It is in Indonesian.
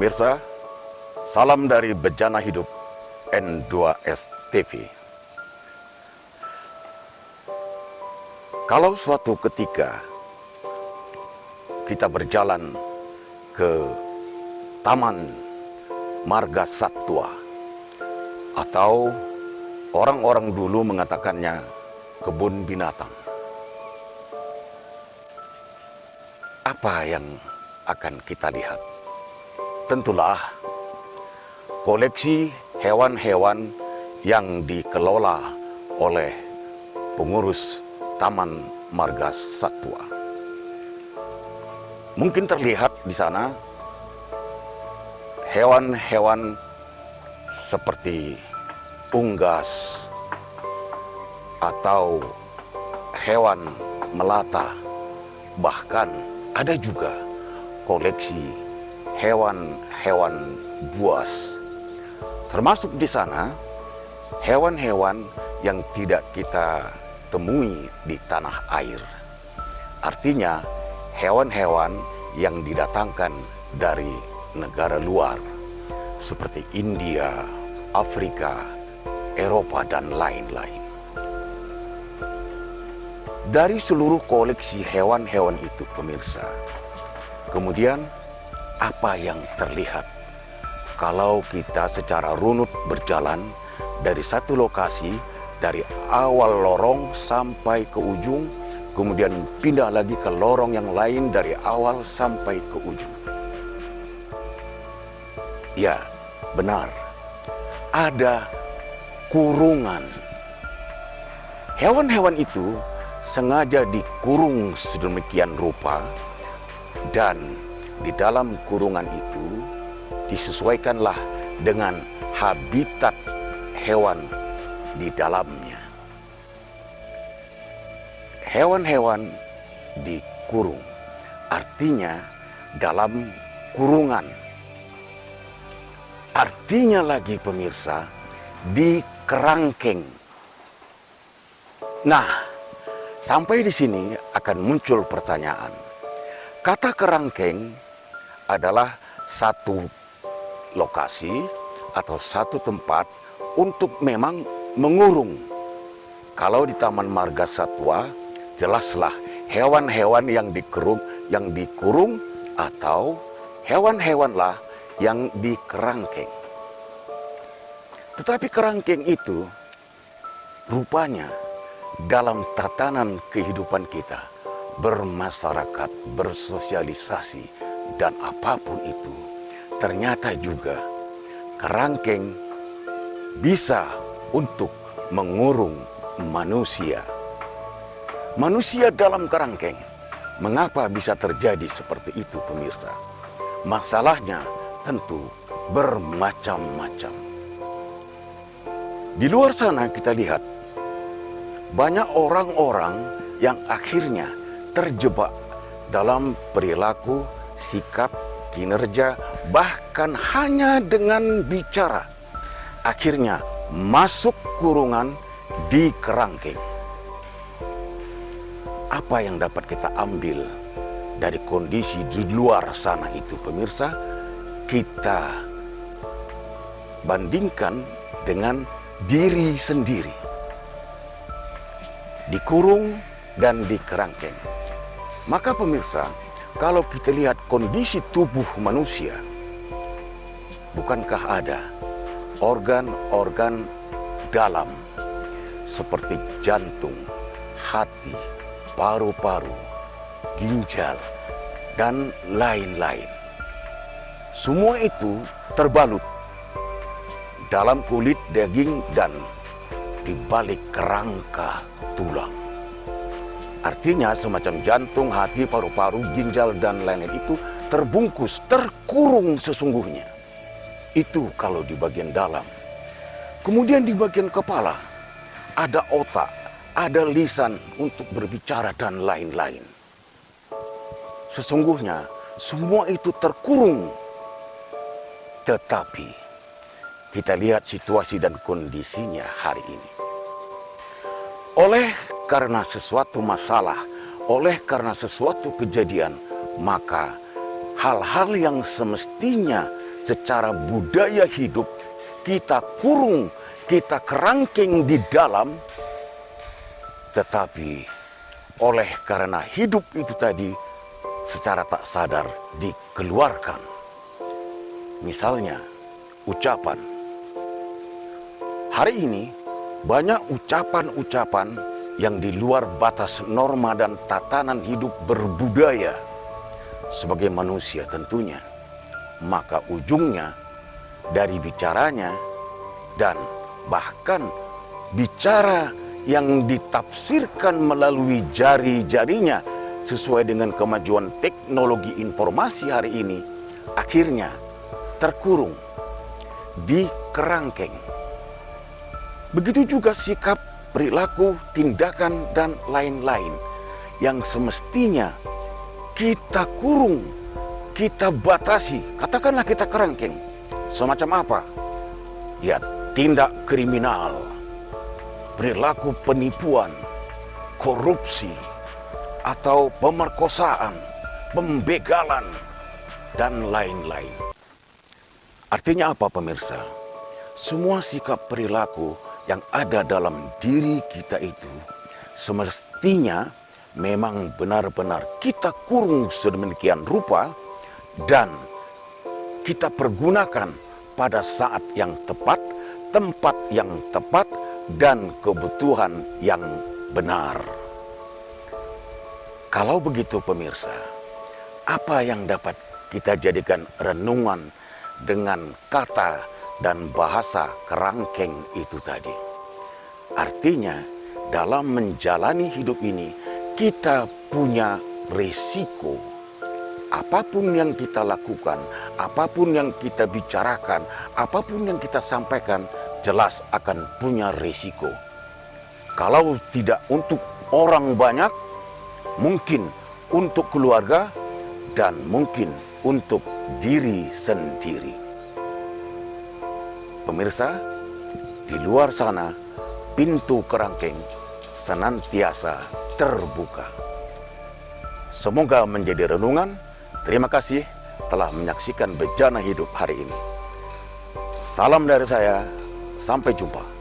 Pemirsa, salam dari Bejana Hidup N2S TV. Kalau suatu ketika kita berjalan ke Taman Marga Satwa, atau orang-orang dulu mengatakannya kebun binatang, apa yang akan kita lihat? Tentulah koleksi hewan-hewan yang dikelola oleh pengurus Taman Marga Satwa. Mungkin terlihat di sana hewan-hewan seperti unggas atau hewan melata, bahkan ada juga koleksi hewan-hewan buas. Termasuk di sana hewan-hewan yang tidak kita temui di tanah air. Artinya hewan-hewan yang didatangkan dari negara luar seperti India, Afrika, Eropa, dan lain-lain. Dari seluruh koleksi hewan-hewan itu, pemirsa, kemudian apa yang terlihat kalau kita secara runut berjalan dari satu lokasi, dari awal lorong sampai ke ujung, kemudian pindah lagi ke lorong yang lain dari awal sampai ke ujung? Ya, benar, ada kurungan. Hewan-hewan itu sengaja dikurung sedemikian rupa, dan di dalam kurungan itu disesuaikanlah dengan habitat hewan di dalamnya. Hewan-hewan dikurung, artinya dalam kurungan. Artinya lagi, pemirsa, di kerangkeng. Nah, sampai di sini akan muncul pertanyaan. Kata kerangkeng adalah satu lokasi atau satu tempat untuk memang mengurung. Kalau di Taman Marga Satwa, jelaslah hewan-hewan yang dikurung atau hewan-hewanlah yang dikerangkeng. Tetapi kerangkeng itu rupanya dalam tatanan kehidupan kita, bermasyarakat, bersosialisasi, dan apapun itu, ternyata juga kerangkeng bisa untuk mengurung manusia. Manusia dalam kerangkeng. Mengapa bisa terjadi seperti itu, pemirsa? Masalahnya tentu bermacam-macam. Di luar sana kita lihat banyak orang-orang yang akhirnya terjebak dalam perilaku, sikap, kinerja, bahkan hanya dengan bicara, akhirnya masuk kurungan di kerangkeng. Apa yang dapat kita ambil dari kondisi di luar sana itu, pemirsa? Kita bandingkan dengan diri sendiri, dikurung dan dikerangkeng. Maka pemirsa, kalau kita lihat kondisi tubuh manusia, bukankah ada organ-organ dalam seperti jantung, hati, paru-paru, ginjal, dan lain-lain? Semua itu terbalut dalam kulit, daging, dan di balik kerangka tulang. Artinya semacam jantung, hati, paru-paru, ginjal, dan lain-lain itu terbungkus, terkurung sesungguhnya. Itu kalau di bagian dalam. Kemudian di bagian kepala ada otak, ada lisan untuk berbicara, dan lain-lain. Sesungguhnya semua itu terkurung. Tetapi kita lihat situasi dan kondisinya hari ini. Oleh karena sesuatu masalah, oleh karena sesuatu kejadian, maka hal-hal yang semestinya secara budaya hidup kita kurung, kita kerangkeng di dalam, tetapi oleh karena hidup itu tadi secara tak sadar dikeluarkan. Misalnya, ucapan. Hari ini banyak ucapan-ucapan yang di luar batas norma dan tatanan hidup berbudaya sebagai manusia tentunya. Maka ujungnya dari bicaranya dan bahkan bicara yang ditafsirkan melalui jari-jarinya sesuai dengan kemajuan teknologi informasi hari ini, akhirnya terkurung di kerangkeng. Begitu juga sikap, perilaku, tindakan, dan lain-lain yang semestinya kita kurung, kita batasi, katakanlah kita kerangkeng. Semacam apa? Ya, tindak kriminal, perilaku penipuan, korupsi, atau pemerkosaan, pembegalan, dan lain-lain. Artinya apa, pemirsa? Semua sikap perilaku yang ada dalam diri kita itu semestinya memang benar-benar kita kurung sedemikian rupa dan kita pergunakan pada saat yang tepat, tempat yang tepat, dan kebutuhan yang benar. Kalau begitu, pemirsa, apa yang dapat kita jadikan renungan dengan kata dan bahasa kerangkeng itu tadi? Artinya, dalam menjalani hidup ini, kita punya risiko. Apapun yang kita lakukan, apapun yang kita bicarakan, apapun yang kita sampaikan, jelas akan punya risiko. Kalau tidak untuk orang banyak, mungkin untuk keluarga, dan mungkin untuk diri sendiri. Pemirsa, di luar sana, pintu kerangkeng senantiasa terbuka. Semoga menjadi renungan. Terima kasih telah menyaksikan Bejana Hidup hari ini. Salam dari saya, sampai jumpa.